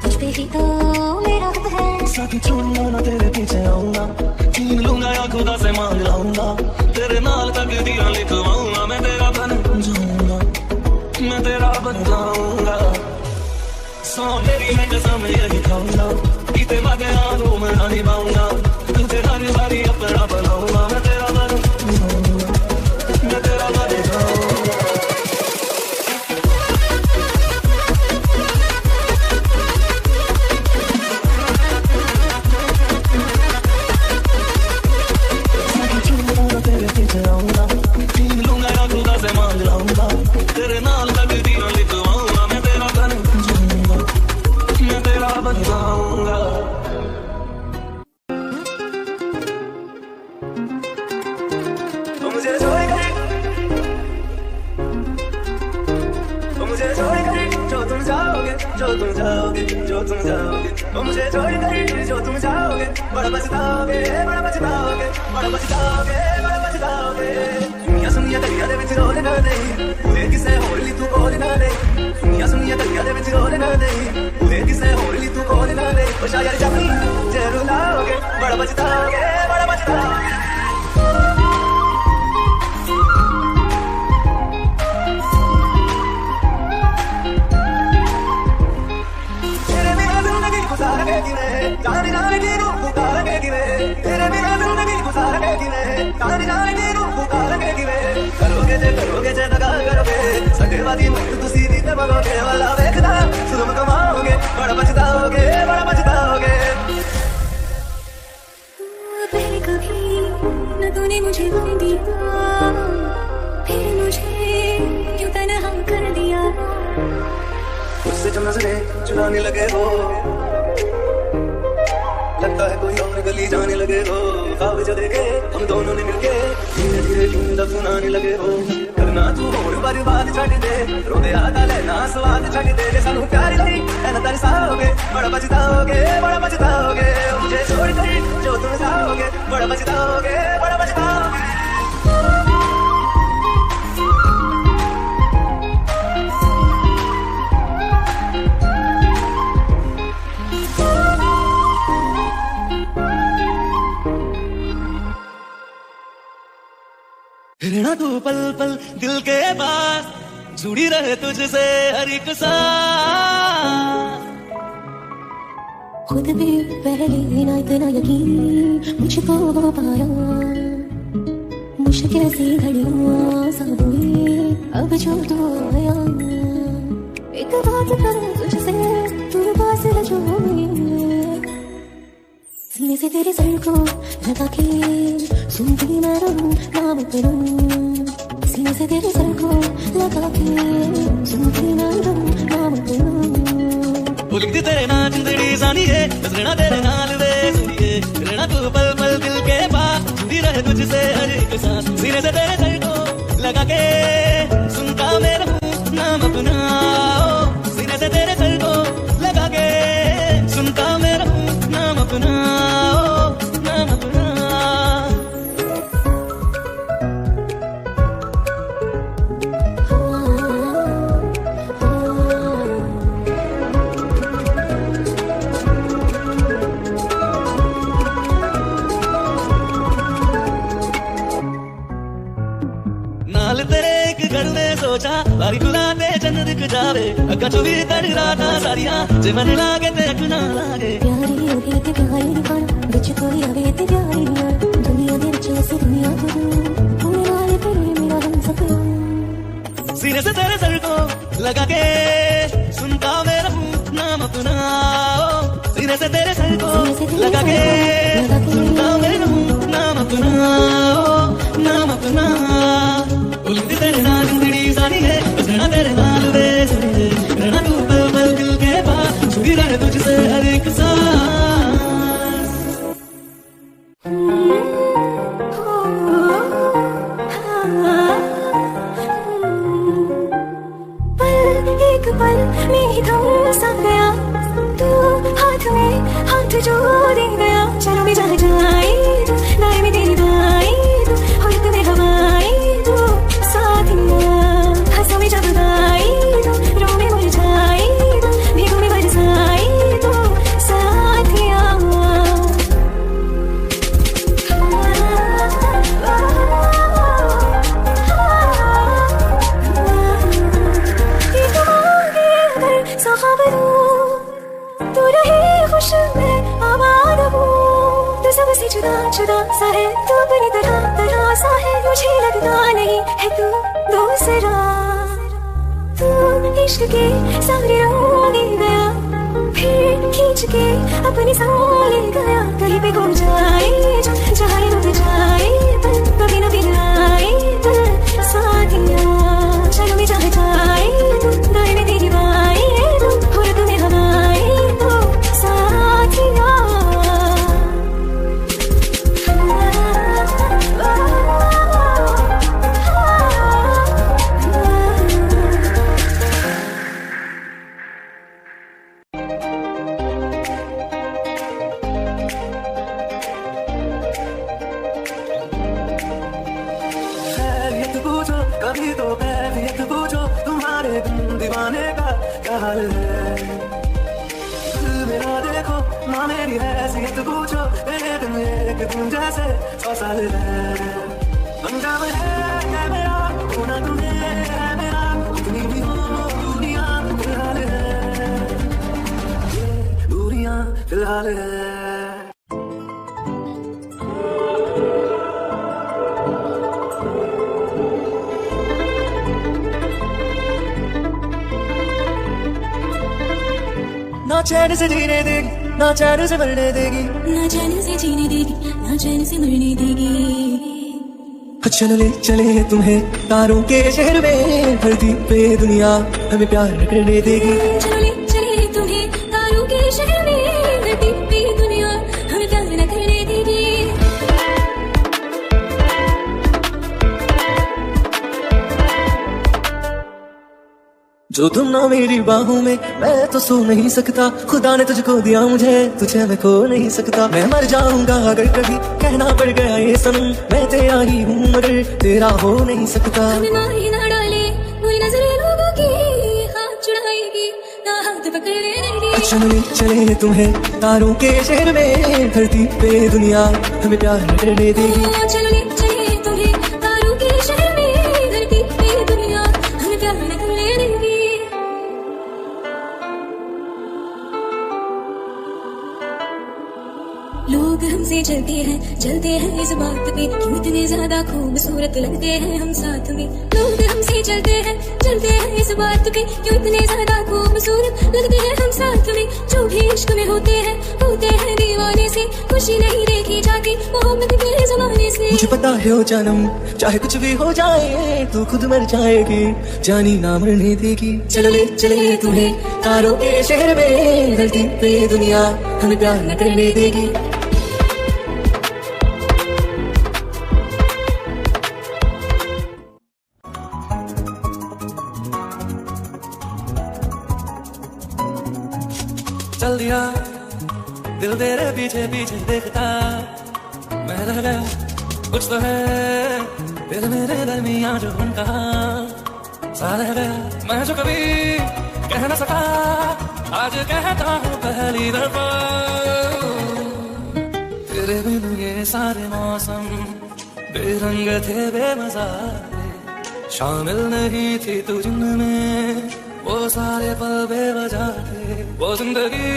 तुझ पे ही तो मेरा हक है, साथी छोड़ना ना तेरे पीछे आऊंगा, छीन लूंगा या खुदा से मांग लाऊंगा, तेरे नाल तकदीरें लिखवाऊंगा, मैं तेरा बन जाऊंगा, मैं तेरा बन जाऊंगा, सो मेरी मैं कसम यही खाऊंगा, बीते वादे यादों में ना निभाऊंगा, तुझे हर बारी अपना बनाऊंगा, मैं तेरा बन जाऊंगा, मैं तेरा बन जाऊंगा। तेरे नाल तकदीरें लिखवाऊंगा, मैं तेरा बन जाऊंगा, मैं तेरा बन जाऊंगा। तो मुझे छोड़कर जो तुम जाओगे, जो तुम जाओगे, जो तुम जाओगे, तो मुझे छोड़कर जो तुम जाओगे, बड़ा पछताओगे, बड़ा पछताओगे, बड़ा पछताओगे, बड़ा पछताओगे। सुनिया दरिया दे विच रोल ना दे, ओए किसे होर ली तू कोल ना दे, सुनिया दरिया दे विच रोल ना दे, ओए किसे होर ली तू कोल ना दे, ओ शायर जानी जे रुलाओगे, बड़ा पछताओगे, बड़ा पछताओगे। तेरे बिना जिंदगी गुजारोगे किवें, जाने जाने की रूह पुकारोगे किवें, तेरे बिना जिंदगी गुजारोगे किवें, जाने जाने की रूह पुकारोगे किवें, करोगे जे दगा करोगे, सगे वादी मत तुसी दी ते मगोगे, वाला वेखदा जुल्म कमाओगे, बड़ा पछताओगे, बड़ा पछताओगे। पहले कभी न तूने मुझे दिया, फिर मुझे क्यों तन्हा कर दिया, उससे जो नजरें चुराने लगे हो, लगता है कोई और गली जाने लगे हो, ख्वाब जो देखे हम दोनों ने मिलके, धीरे धीरे नींद लफ्ज ना नहीं लगे हो करना तू होर बर्बाद छड़ दे रोदे आदा लेना स्वाद छड़ दे सानू प्यार नहीं ऐना तरसाओगे बड़ा पछताओगे मुझे छोड़ कर जो तुम जाओगे बड़ा पछताओगे रहना तू पल पल दिल के पास जुड़ी रहे तुझसे हर एक सांस खुद भी पहले ना इतना यकीन मुझको हो पाया मुश्किल सी घड़ियां सब हुई अब जो तू आया एक बात करूं तुझसे तू पास जो सीने से तेरे सर को लगा के सुनती मैं रहूं नाम करूं सीने से तेरे सर को लगा के सुनती मैं रहूं नाम करूं उलगती तेरे नाल जिंदड़ी जानी है बस रहना तेरे नाल वे सुनिए रहना तू पल पल दिल के पास जुड़ी रहे तुझसे हर एक सांस सीने से तेरे सर को लगा के सुनता मैं रहूं नाम अपना सीने से तेरे सर को लगा के सुनता मैं रहूं नाम अपना नाम अपना नाल तेरे एक घर में सोचा बारी खुलाते चंद दिख जावे अक्का चुभी कर राता सारियां जे मन लागे ते अख ना लागे प्यारी होगी ते प्यारी निकाल बिच कोई आवे ते प्यारी निकाल दुनिया दे विच से दुनिया को पूरे नाल तेरे मेरा हम सपना सीने से तेरे सर को लगा के सुनता मैं रहूं नाम अपना सीने से तेरे सर को लगा के सुनता मैं रहूं नाम अपना नाम अपना उलझी तेरे नाल जिंदड़ी जानी है बस रहना तेरे नाल वे सुनिए रहना तू पल पल दिल के पास जुड़ी रहे तुझसे हर एक सांस पल एक पल में ही थम सा गया तू हाथ में हाथ जो दे गया चलो भी जहाँ जाए तू नाय में तेरी बाई तू होई तुम्हें हवाई तू साथिया हंसों में जब गाई तू रो में मुरझाई तू भीगों में बरसाई तू साथिया तू रहे खुश मैं आबाद हूँ तू सबसे जुदा जुदा सा है तू अपनी तरह तरह सा है मुझे लगता नहीं है तू दूसरा तू इश्क के सारे रंग ले गया फिर खींच के अपनी सांस ले गया कहीं पे गुम जाए जहाँ रुक जाए पर कभी न बिनाए पर साथिया चलो मैं जहाँ जाए तू दाएं में तेरी बाएं तू और तुम्हें हवाएं तू साथिया खैरियत पूछो कभी तो कैफियत पूछो तुम्हारे बिन दीवाने का क्या हाल है दिल मेरा देखो माँ मेरी हैसियत पूछो एक तुम जैसे 100 साल है पंजाब है मेरा होना तुम्हें है मेरा इतनी भी हो दुनिया फिलहाल है ये दूरियां फिलहाल है ना चैन से जीने देगी ना चैन से मरने देगी ना चैन से जीने देगी ना चैन से मरने देगी चलो ले चले तुम्हें तारों के शहर में धरती पे दुनिया हमें प्यार करने देगी चलो ले चले तुम्हें तारों के शहर में धरती पे दुनिया हमें प्यार न करने देगी जो तुम ना मेरी बाहों में, मैं तो सो नहीं सकता। खुदा ने तुझको दिया मुझे, तुझे मैं खो नहीं सकता। मैं मर जाऊंगा अगर कभी कहना पड़ गया ये सनम, मैं तेरा ही हूँ मगर तेरा हो नहीं सकता। हमें माही ना डाले बुरी नजरें लोगों की, हाथ चुड़ाएगी ना हाथ पकड़ लेगी। चले चले तुम्हें तारों के शहर में, धरती पे दुनिया हमें प्यार न करने देगी। चले चले तुम्हें तारों के शहर में, धरती पे दुनिया हमें प्यार न करने देगी। लोग हमसे चलते हैं इस बात पे, क्यों इतने ज्यादा खूबसूरत लगते हैं हम साथ में। लोग हमसे चलते हैं इस बात पे, क्यों इतने ज्यादा खूबसूरत लगते हैं हम साथ में। जो भी इश्क में होते हैं दीवाने से, खुशी नहीं देखी जाती मोहब्बत के जमाने से। मुझे पता है ओ जानम, चाहे कुछ भी हो जाए तू खुद मर जाएगी, जानी ना मरने देगी। चले चले तुम्हें तारों के शहर में, धरती पे दुनिया हमें प्यार न करने देगी। चल दिया दिल तेरे पीछे पीछे देखता, मैं रह गया कुछ तो है दिल मेरे दरमियां जो उनका सा रह गया। मैं जो कभी कह न सका आज कहता हूँ पहली दफा, तेरे बिन ये सारे मौसम बेरंग थे बेमजा थे, शामिल नहीं थी तू जिनमें वो सारे पल बेवजह थे। वो जिंदगी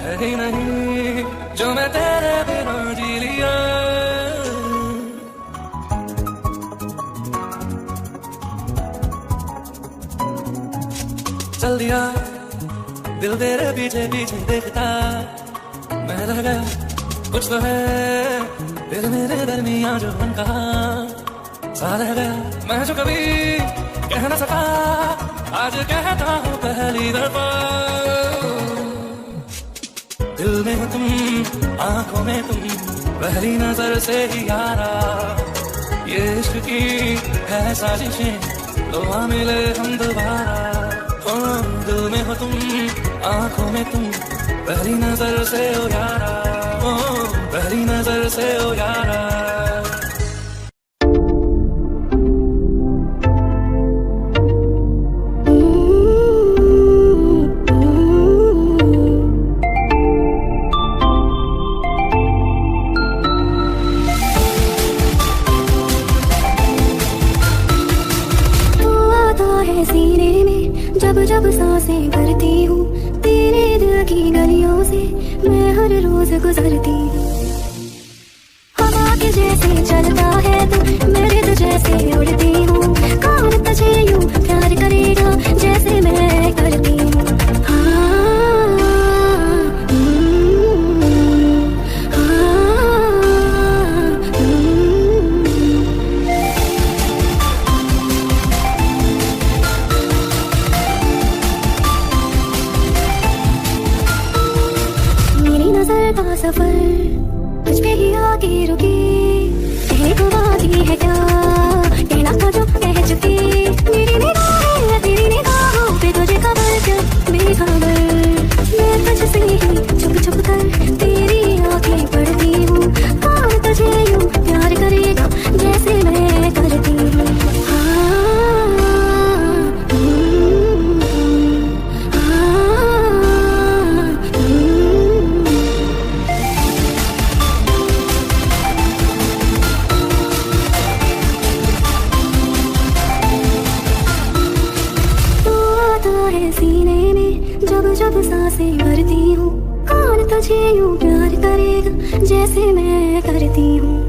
है ही नहीं जो मैं तेरे बिना जी लिया। चल दिया दिल तेरे पीछे पीछे देखता, मैं रह गया कुछ तो है दिल मेरे दरमियां जो उनका सा रह गया। मैं जो कभी कह न सका आज कहता हूँ पहली दफा, दिल में हो तुम आंखों में तुम, पहली नजर से ही यारा ये इश्क की है साजिशें, तो आ मिले हम दोबारा। दिल में हो तुम आंखों में तुम, पहली नजर से ओ यारा, पहली नजर से ओ यारा। जब सांसें भरती हूँ तेरे दिल की गलियों से, मैं हर रोज गुजरती हूँ। हवा के जैसे चलता है तू, मेरे तो जैसे उड़ती हूँ। कौन तुझे यूं प्यार करेगा जैसे मैं करती हूँ। सफर तुझ पे ही आके रुकी, एक वादी है क्या कहना था जो कह चुकी। मेरी निगाहें है तेरी निगाहों पे, तुझे खबर क्या बेखबर, मैं तुझसे ही छुप छुप कर तेरी आंखें पढ़ती हूँ। कौन तुझे यूं प्यार करेगा जैसे मैं करती हूँ। सीने में जब सांसें भरती हूँ, कौन तुझे यूं प्यार करेगा जैसे मैं करती हूँ।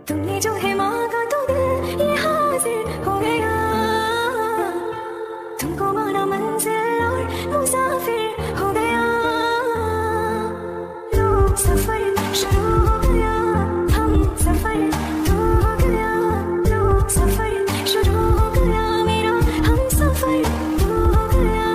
तुमने जो है मांगा तो दिल ये हाजिर हो गया, तुमको माना मंजिल और मुसाफिर हो गया। सफर शुरू हो गया, हम सफर तो हो गया। लो सफर शुरू हो गया मेरा, हम सफर तो हो गया।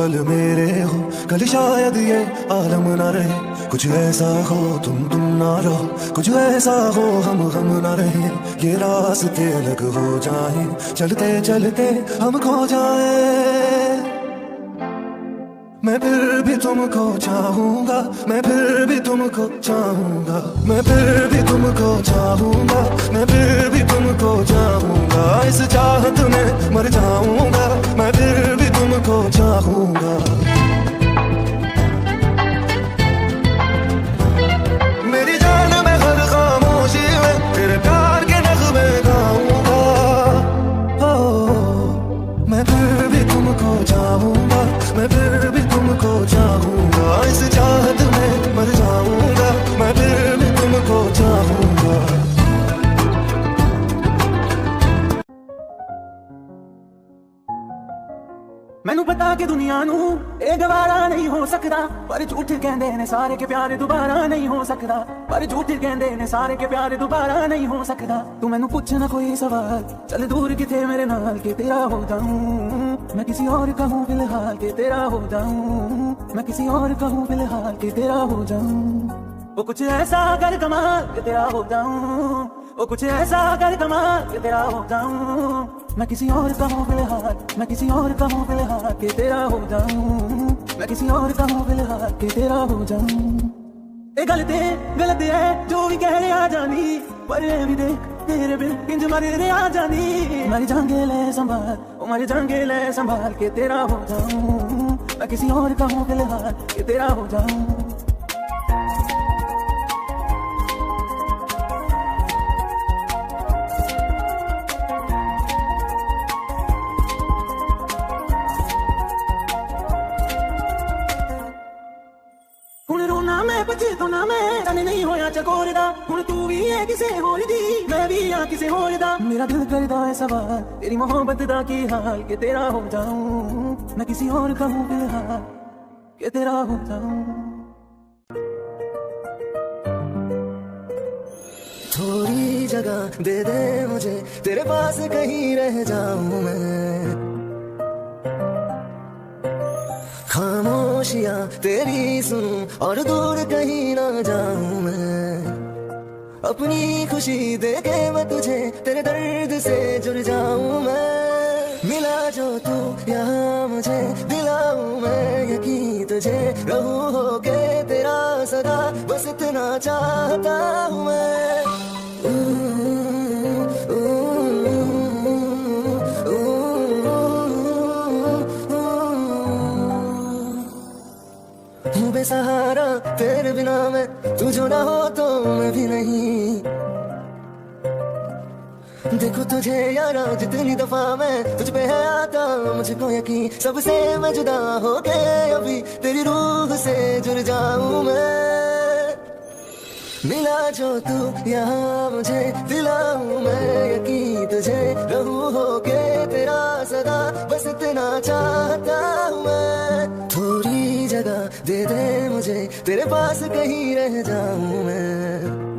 पल मेरे हो, कल शायद ये आलम ना रहे। कुछ ऐसा हो तुम ना रहो, कुछ ऐसा हो हम ना रहे। ये रास्ते अलग हो जाए, चलते चलते हम खो जाए। मैं फिर भी तुमको चाहूंगा, मैं फिर भी तुमको चाहूंगा, मैं फिर भी तुमको चाहूंगा, मैं फिर भी तुमको चाहूंगा। इस चाहत में मर जाऊंगा, मैं फिर भी तुमको चाहूंगा। मेरी जान में हर खामोशी में तेरे प्यार के नगमे गाऊंगा। मैं फिर भी तुमको चाहूंगा, मैं फिर भी तुमको चाहूंगा। इस चाहत में मर जाऊंगा, मैं फिर भी तुमको चाहूंगा। मैनू पता कि दुनिया नू ये गवारा नहीं हो सकता, पर झूठ कहंदे ने सारे के प्यार दोबारा नहीं हो सकता। पर झूठ कहंदे ने सारे के प्यार दोबारा नहीं हो सकता। तू मैनू पूछ ना कोई सवाल, चल दूर किथे मेरे नाल के तेरा हो जाऊं। मैं किसी और का हूँ फिलहाल के तेरा हो जाऊं, मैं किसी और का हूँ फिलहाल के तेरा हो जाऊं। वो कुछ ऐसा कर कमाल के तेरा हो जाऊं, वो कुछ ऐसा कर कमाल के तेरा हो जाऊं। मैं किसी और का हूँ फिलहाल, मैं किसी और का हूँ फिलहाल के तेरा हो जाऊं, मैं किसी और का हूँ फिलहाल के तेरा हो जाऊं। ये गलत है जो भी कह रहे आ जानी, पर ये भी देख तेरे बिन इंज मर रहे आ जानी। मर जाएंगे ले संभाल, ओ मर जाएंगे ले संभाल के तेरा हो जाऊं। मैं किसी और का हूँ फिलहाल के तेरा हो जाऊं। बचे तो ना मैं जाने नहीं होया चकोर दा। हुण तू भी है किसे होर दी, मैं भी आ किसे होर दा। मेरा दिल करदा है सवाल तेरी मोहब्बत दा की हाल के तेरा हो जाऊं। मैं किसी और का हूँ फिलहाल के तेरा हो जाऊं। थोड़ी जगह दे दे मुझे, तेरे पास कहीं रह जाऊं मैं। खामोशियां तेरी सुनूं और दूर कहीं ना जाऊं मैं। अपनी खुशी देके मैं तुझे तेरे दर्द से जुड़ जाऊं मैं। मिला जो तू यहाँ मुझे दिलाऊं मैं यकीन तुझे, रहूं होके तेरा सदा बस इतना चाहता हूँ मैं। बेसहारा तेरे बिना मैं, तू जो ना हो तो मैं भी नहीं। देखो तुझे यारा जितनी दफा मैं तुझ पे है आता, मुझको यकीन सबसे मैं जुदा हो के अभी तेरी रूह से जुड़ जाऊं मैं। मिला जो तू यहाँ मुझे दिलाऊं मैं यकीन तुझे, रहूं होके तेरा सदा बस इतना चाहता हूँ मैं। थोड़ी जगह दे दे मुझे, तेरे पास कहीं रह जाऊं मैं।